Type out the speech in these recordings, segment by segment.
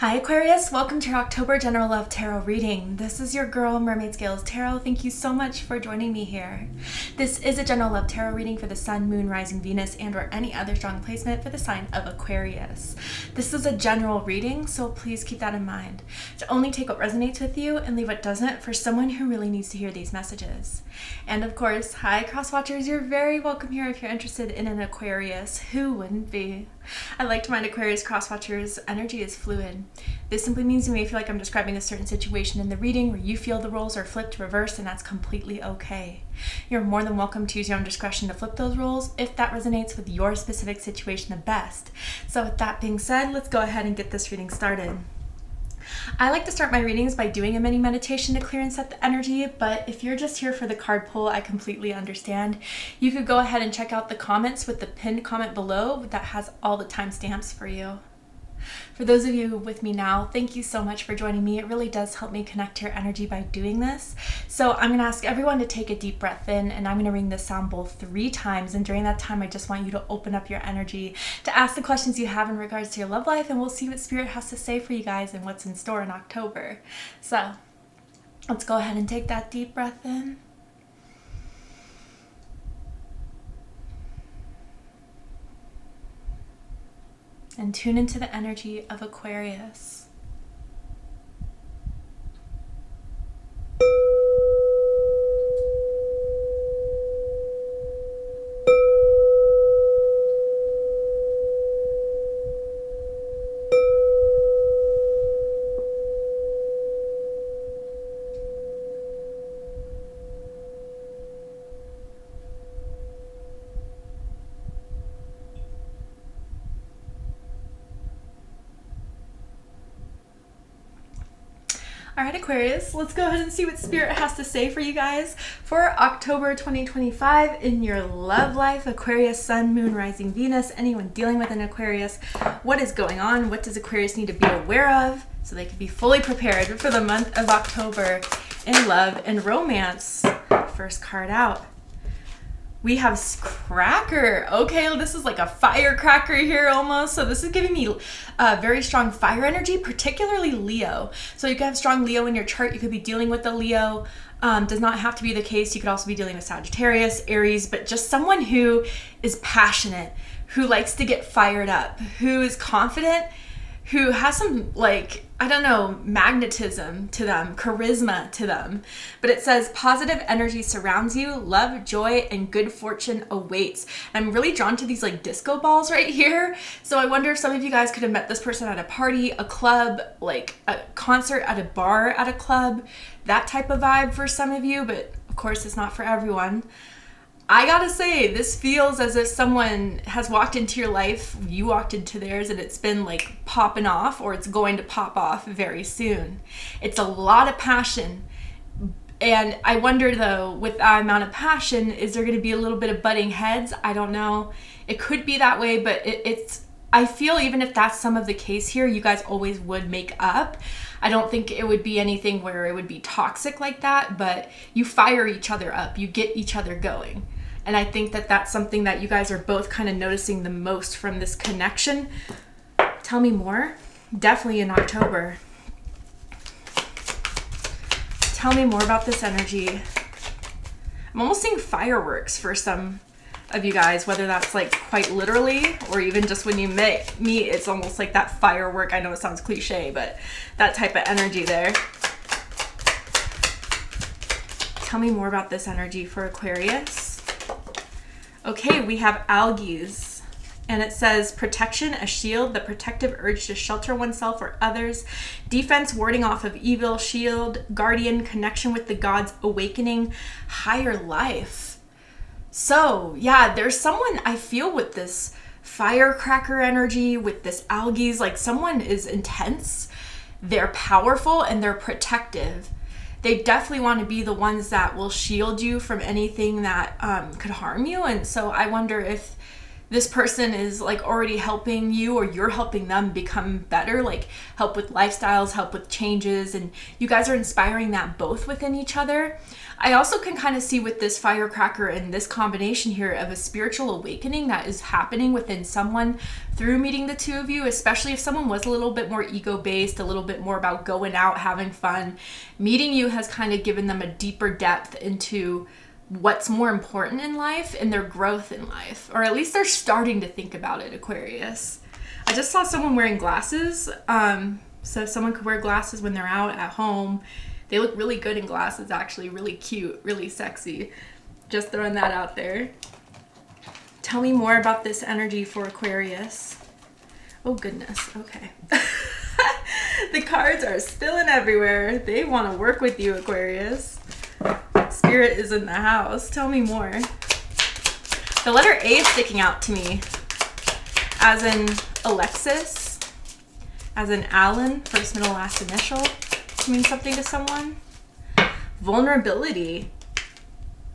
Hi Aquarius, welcome to your October General Love Tarot reading. This is your girl, Mermaid Scales Tarot. Thank you so much for joining me here. This is a General Love Tarot reading for the Sun, Moon, Rising, Venus, and or any other strong placement for the sign of Aquarius. This is a general reading, so please keep that in mind. To only take what resonates with you and leave what doesn't for someone who really needs to hear these messages. And of course, hi Crosswatchers, you're very welcome here if you're interested in an Aquarius. Who wouldn't be? I like to remind Aquarius Crosswatchers, energy is fluid. This simply means you may feel like I'm describing a certain situation in the reading where you feel the roles are flipped, reversed, and that's completely okay. You're more than welcome to use your own discretion to flip those roles if that resonates with your specific situation the best. So with that being said, let's go ahead and get this reading started. I like to start my readings by doing a mini meditation to clear and set the energy, but if you're just here for the card pull, I completely understand. You could go ahead and check out the comments with the pinned comment below that has all the timestamps for you. For those of you with me now, thank you so much for joining me. It really does help me connect to your energy by doing this. So I'm going to ask everyone to take a deep breath in, and I'm going to ring this sound bowl 3 times. And during that time, I just want you to open up your energy to ask the questions you have in regards to your love life, and we'll see what Spirit has to say for you guys and what's in store in October. So let's go ahead and take that deep breath in. And tune into the energy of Aquarius. All right, Aquarius, let's go ahead and see what Spirit has to say for you guys for October 2025 in your love life. Aquarius, Sun, Moon, Rising, Venus, anyone dealing with an Aquarius. What is going on? What does Aquarius need to be aware of so they can be fully prepared for the month of October in love and romance? First card out. We have Cracker. Okay, this is like a firecracker here almost. So this is giving me very strong fire energy, particularly Leo. So you can have strong Leo in your chart. You could be dealing with a Leo. Does not have to be the case. You could also be dealing with Sagittarius, Aries, but just someone who is passionate, who likes to get fired up, who is confident, who has some, like, I don't know, magnetism to them, charisma to them. But it says positive energy surrounds you, love, joy, and good fortune awaits. And I'm really drawn to these like disco balls right here. So I wonder if some of you guys could have met this person at a party, a club, like a concert at a bar at a club, that type of vibe for some of you, but of course it's not for everyone. I gotta say, this feels as if someone has walked into your life, you walked into theirs, and it's been like popping off, or it's going to pop off very soon. It's a lot of passion. And I wonder though, with that amount of passion, is there gonna be a little bit of butting heads? I don't know. It could be that way, but I feel even if that's some of the case here, you guys always would make up. I don't think it would be anything where it would be toxic like that, but you fire each other up, you get each other going. And I think that that's something that you guys are both kind of noticing the most from this connection. Tell me more. Definitely in October. Tell me more about this energy. I'm almost seeing fireworks for some of you guys, whether that's like quite literally or even just when you meet, it's almost like that firework. I know it sounds cliche, but that type of energy there. Tell me more about this energy for Aquarius. Okay, we have algaes, and it says protection, a shield, the protective urge to shelter oneself or others, defense, warding off of evil, shield, guardian, connection with the gods, awakening, higher life. So yeah, there's someone I feel with this firecracker energy, with this algaes, like someone is intense, they're powerful, and they're protective. They definitely want to be the ones that will shield you from anything that could harm you. And so I wonder if this person is like already helping you, or you're helping them become better, like help with lifestyles, help with changes, and you guys are inspiring that both within each other. I also can kind of see with this firecracker and this combination here of a spiritual awakening that is happening within someone through meeting the two of you, especially if someone was a little bit more ego-based, a little bit more about going out, having fun. Meeting you has kind of given them a deeper depth into what's more important in life and their growth in life, or at least they're starting to think about it, Aquarius. I just saw someone wearing glasses. So someone could wear glasses when they're out at home. They look really good in glasses, actually, really cute, really sexy. Just throwing that out there. Tell me more about this energy for Aquarius. Oh goodness, okay. The cards are spilling everywhere. They want to work with you, Aquarius. Spirit is in the house. Tell me more. The letter A is sticking out to me, as in Alexis, as in Alan, first, middle, last initial. Mean something to someone. Vulnerability.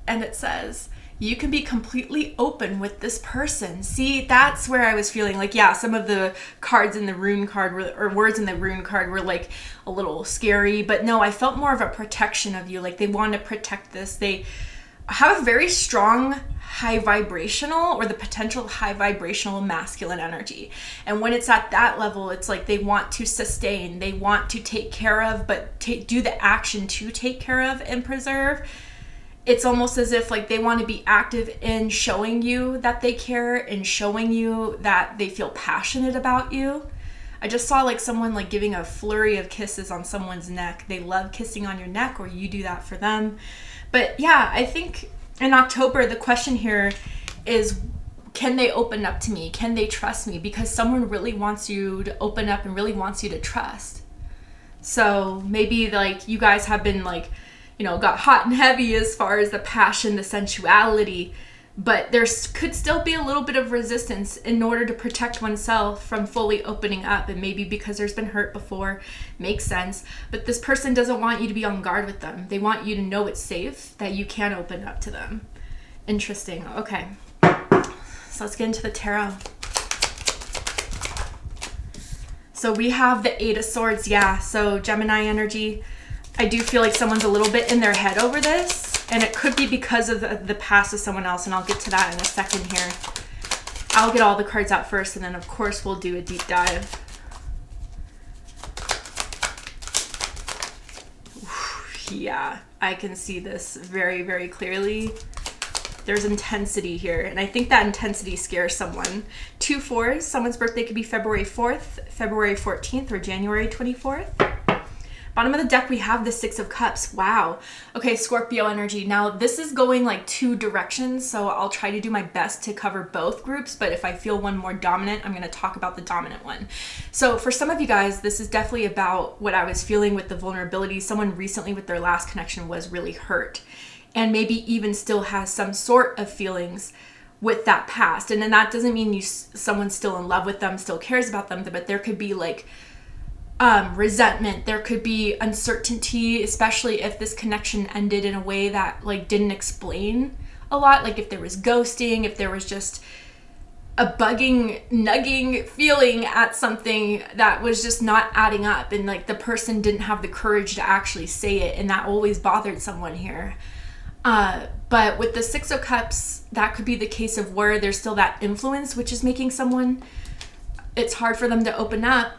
And it says, you can be completely open with this person. See, that's where I was feeling like, yeah, some of the cards in the rune card were, or words in the rune card were like a little scary, but no, I felt more of a protection of you. Like they want to protect this. They have a very strong high vibrational, or the potential high vibrational masculine energy. And when it's at that level, it's like they want to sustain, they want to take care of, but do the action to take care of and preserve. It's almost as if like they want to be active in showing you that they care and showing you that they feel passionate about you. I just saw like someone like giving a flurry of kisses on someone's neck. They love kissing on your neck, or you do that for them. But yeah, I think in October, the question here is, can they open up to me? Can they trust me? Because someone really wants you to open up and really wants you to trust. So maybe like you guys have been like, you know, got hot and heavy as far as the passion, the sensuality, but there could still be a little bit of resistance in order to protect oneself from fully opening up. And maybe because there's been hurt before, makes sense. But this person doesn't want you to be on guard with them. They want you to know it's safe, that you can open up to them. Interesting. Okay. So let's get into the tarot. So we have the Eight of Swords. Yeah. So Gemini energy. I do feel like someone's a little bit in their head over this. And it could be because of the past of someone else, and I'll get to that in a second here. I'll get all the cards out first, and then of course we'll do a deep dive. Yeah, I can see this very, very clearly. There's intensity here, and I think that intensity scares someone. 2 4s, someone's birthday could be February 4th, February 14th, or January 24th. Bottom of the deck, we have the Six of Cups. Wow. Okay, Scorpio energy. Now, this is going like 2 directions, so I'll try to do my best to cover both groups, but if I feel one more dominant, I'm going to talk about the dominant one. So for some of you guys, this is definitely about what I was feeling with the vulnerability. Someone recently with their last connection was really hurt, and maybe even still has some sort of feelings with that past. And then that doesn't mean someone's still in love with them, still cares about them, but there could be like resentment, there could be uncertainty, especially if this connection ended in a way that like didn't explain a lot, like if there was ghosting, if there was just a bugging, nugging feeling at something that was just not adding up, and like the person didn't have the courage to actually say it, and that always bothered someone here. But with the Six of Cups, that could be the case of where there's still that influence, which is making someone, it's hard for them to open up.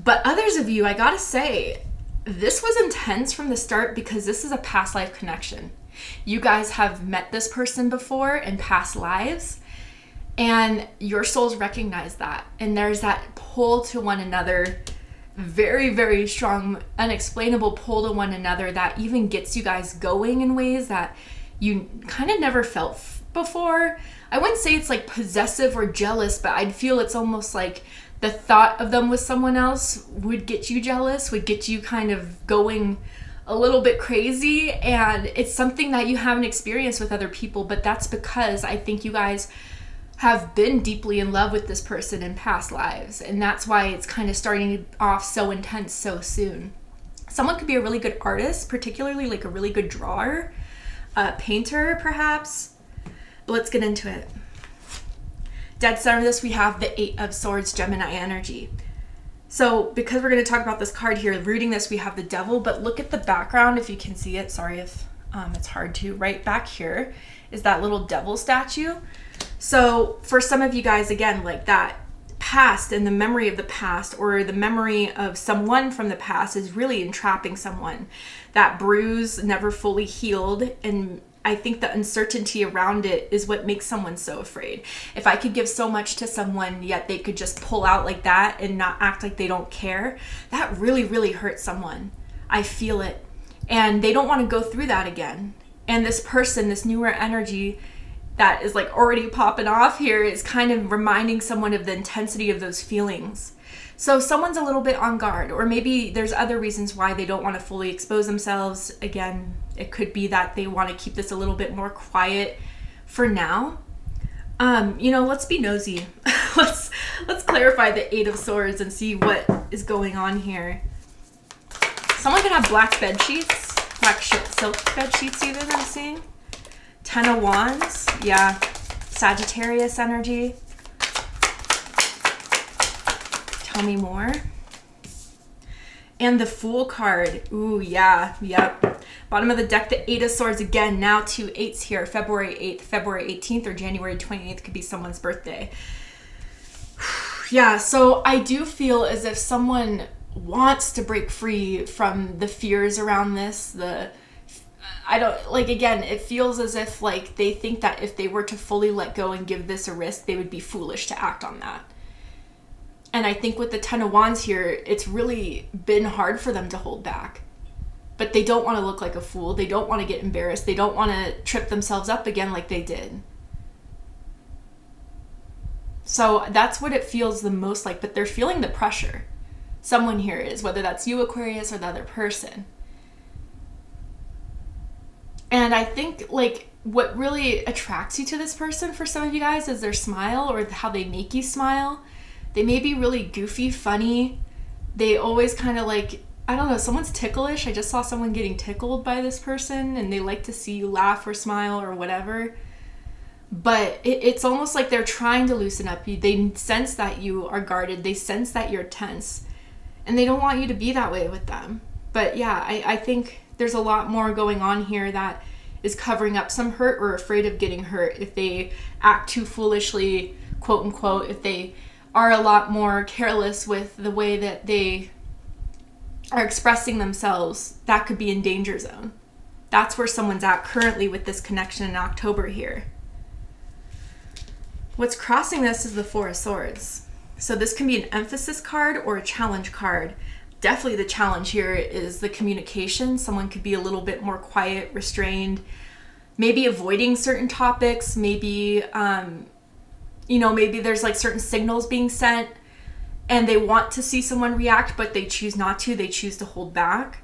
But others of you, I gotta say, this was intense from the start, because this is a past life connection. You guys have met this person before in past lives, and your souls recognize that. And there's that pull to one another, very, very strong, unexplainable pull to one another that even gets you guys going in ways that you kind of never felt before. I wouldn't say it's like possessive or jealous, but I'd feel it's almost like the thought of them with someone else would get you jealous, would get you kind of going a little bit crazy. And it's something that you haven't experienced with other people, but that's because I think you guys have been deeply in love with this person in past lives. And that's why it's kind of starting off so intense so soon. Someone could be a really good artist, particularly like a really good drawer, a painter perhaps. Let's get into it. Dead center of this, we have the Eight of Swords, Gemini energy. So because we're going to talk about this card here, rooting this, we have the Devil, but look at the background if you can see it. Sorry if it's hard to. Right back here is that little devil statue. So for some of you guys, again, like that past and the memory of the past, or the memory of someone from the past, is really entrapping someone. That bruise never fully healed, and I think the uncertainty around it is what makes someone so afraid. If I could give so much to someone, yet they could just pull out like that and not act like they don't care, that really, really hurts someone. I feel it. And they don't want to go through that again. And this person, this newer energy that is like already popping off here, is kind of reminding someone of the intensity of those feelings. So someone's a little bit on guard, or maybe there's other reasons why they don't want to fully expose themselves. Again, it could be that they want to keep this a little bit more quiet for now. Let's be nosy. let's clarify the Eight of Swords and see what is going on here. Someone could have black bed sheets, black silk bed sheets even, I'm seeing. Ten of Wands, yeah. Sagittarius energy. Tell me more. And the Fool card. Ooh, yeah, yep. Bottom of the deck, the Eight of Swords again. Now 2 8s here. February 8th, February 18th, or January 28th could be someone's birthday. Yeah, so I do feel as if someone wants to break free from the fears around this. Again, it feels as if like they think that if they were to fully let go and give this a risk, they would be foolish to act on that. And I think with the Ten of Wands here, it's really been hard for them to hold back. But they don't want to look like a fool. They don't want to get embarrassed. They don't want to trip themselves up again like they did. So that's what it feels the most like. But they're feeling the pressure. Someone here is, whether that's you, Aquarius, or the other person. And I think like what really attracts you to this person for some of you guys is their smile, or how they make you smile. They may be really goofy, funny. They always kind of like, I don't know, someone's ticklish. I just saw someone getting tickled by this person, and they like to see you laugh or smile or whatever. But it's almost like they're trying to loosen up. They sense that you are guarded. They sense that you're tense. And they don't want you to be that way with them. But yeah, I think there's a lot more going on here that is covering up some hurt, or afraid of getting hurt if they act too foolishly, quote unquote, if they are a lot more careless with the way that they are expressing themselves. That could be in danger zone. That's where someone's at currently with this connection in October here. What's crossing this is the Four of Swords. So this can be an emphasis card or a challenge card. Definitely the challenge here is the communication. Someone could be a little bit more quiet, restrained, maybe avoiding certain topics, maybe maybe there's like certain signals being sent and they want to see someone react, but they choose not to. They choose to hold back.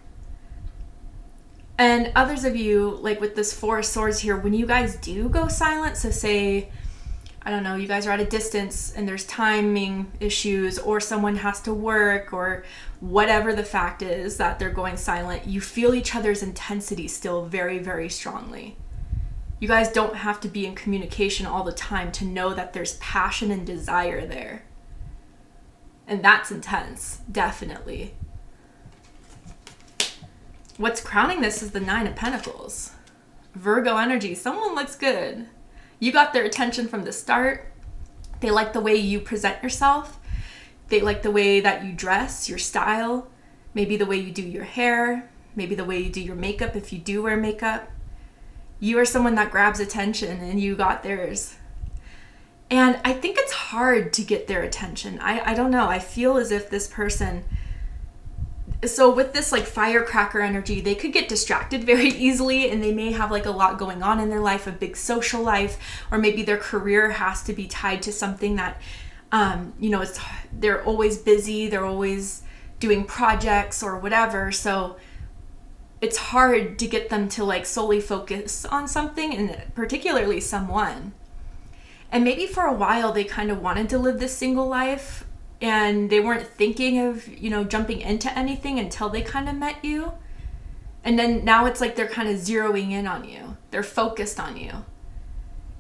And others of you, like with this Four of Swords here, when you guys do go silent, so say, I don't know, you guys are at a distance and there's timing issues, or someone has to work, or whatever the fact is that they're going silent, you feel each other's intensity still very, very strongly. You guys don't have to be in communication all the time to know that there's passion and desire there. And that's intense, definitely. What's crowning this is the Nine of Pentacles. Virgo energy. Someone looks good. You got their attention from the start. They like the way you present yourself. They like the way that you dress, your style, maybe the way you do your hair, maybe the way you do your makeup if you do wear makeup. You are someone that grabs attention and you got theirs. And I think it's hard to get their attention. I don't know. I feel as if this person... So with this like firecracker energy, they could get distracted very easily, and they may have like a lot going on in their life, a big social life, or maybe their career has to be tied to something that, they're always busy, they're always doing projects or whatever. So it's hard to get them to like solely focus on something, and particularly someone. And maybe for a while they kind of wanted to live this single life, and they weren't thinking of, jumping into anything until they kind of met you. And then now it's like they're kind of zeroing in on you. They're focused on you.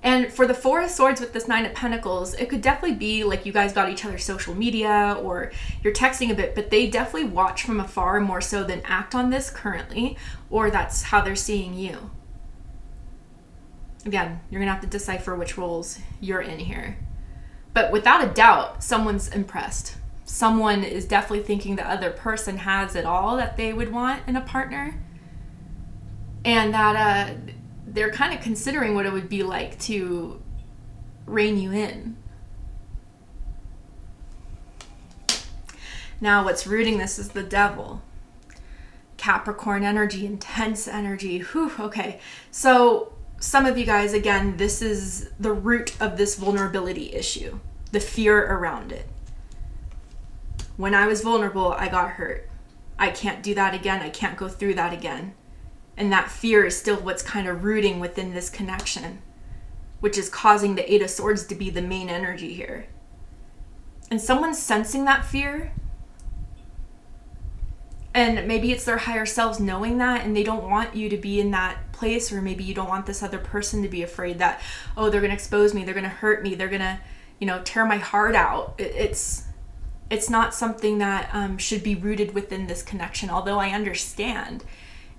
And for the Four of Swords with this Nine of Pentacles, it could definitely be like you guys got each other's social media or you're texting a bit, but they definitely watch from afar more so than act on this currently, or that's how they're seeing you. Again, you're going to have to decipher which roles you're in here. But without a doubt, someone's impressed. Someone is definitely thinking the other person has it all that they would want in a partner. And that they're kind of considering what it would be like to rein you in. Now, what's rooting this is the Devil. Capricorn energy, intense energy. Whew, okay. So some of you guys, again, this is the root of this vulnerability issue, the fear around it. When I was vulnerable, I got hurt. I can't do that again. I can't go through that again. And that fear is still what's kind of rooting within this connection, which is causing the Eight of Swords to be the main energy here. And someone's sensing that fear. And maybe it's their higher selves knowing that, and they don't want you to be in that place, or maybe you don't want this other person to be afraid that, oh, they're going to expose me, they're going to hurt me, they're going to, tear my heart out. It's not something that should be rooted within this connection, although I understand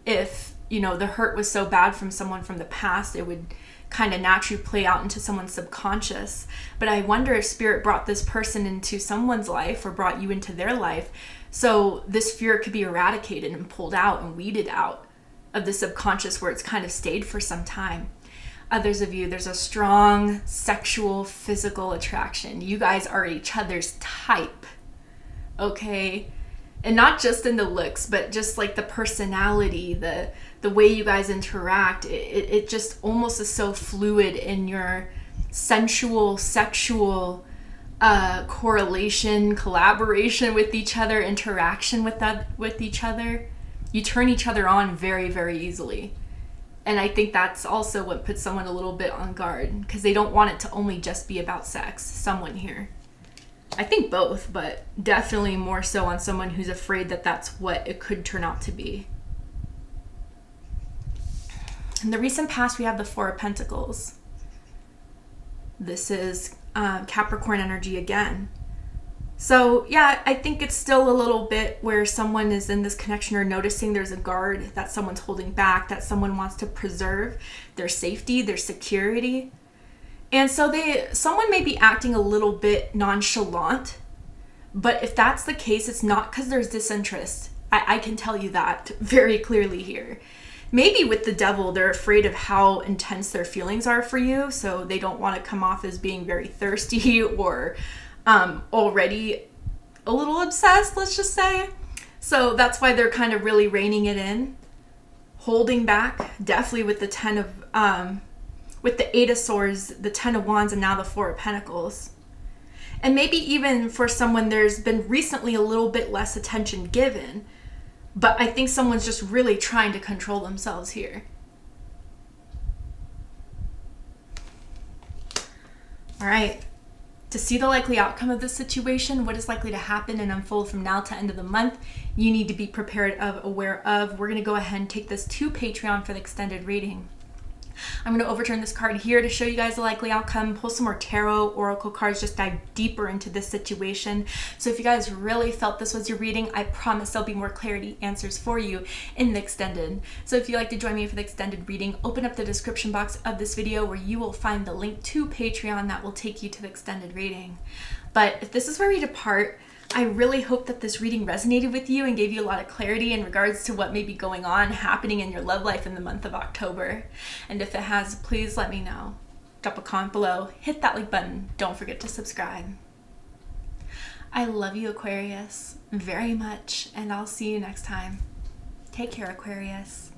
if the hurt was so bad from someone from the past, it would kind of naturally play out into someone's subconscious. But I wonder if Spirit brought this person into someone's life or brought you into their life, so this fear could be eradicated and pulled out and weeded out of the subconscious where it's kind of stayed for some time. Others of you, there's a strong sexual, physical attraction. You guys are each other's type, okay? And not just in the looks, but just like the personality, the way you guys interact. It just almost is so fluid in your sensual, sexual correlation, collaboration with each other, interaction with each other. You turn each other on very, very easily. And I think that's also what puts someone a little bit on guard, because they don't want it to only just be about sex. Someone here. I think both, but definitely more so on someone who's afraid that that's what it could turn out to be. In the recent past, we have the Four of Pentacles. This is Capricorn energy again. So yeah, I think it's still a little bit where someone is in this connection or noticing there's a guard that someone's holding back, that someone wants to preserve their safety, their security. And so someone may be acting a little bit nonchalant, but if that's the case, it's not because there's disinterest. I can tell you that very clearly here. Maybe with the Devil, they're afraid of how intense their feelings are for you, so they don't want to come off as being very thirsty or already a little obsessed, let's just say. So that's why they're kind of really reining it in, holding back, definitely with the with the Eight of Swords, the Ten of Wands, and now the Four of Pentacles. And maybe even for someone, there's been recently a little bit less attention given, but I think someone's just really trying to control themselves here. All right. To see the likely outcome of this situation, what is likely to happen and unfold from now to end of the month, you need to be prepared aware of. We're going to go ahead and take this to Patreon for the extended reading. I'm going to overturn this card here to show you guys the likely outcome, pull some more tarot, oracle cards, just dive deeper into this situation. So if you guys really felt this was your reading, I promise there'll be more clarity answers for you in the extended. So if you'd like to join me for the extended reading, open up the description box of this video where you will find the link to Patreon that will take you to the extended reading. But if this is where we depart, I really hope that this reading resonated with you and gave you a lot of clarity in regards to what may be going on, happening in your love life in the month of October. And if it has, please let me know. Drop a comment below, hit that like button, don't forget to subscribe. I love you, Aquarius, very much, and I'll see you next time. Take care, Aquarius.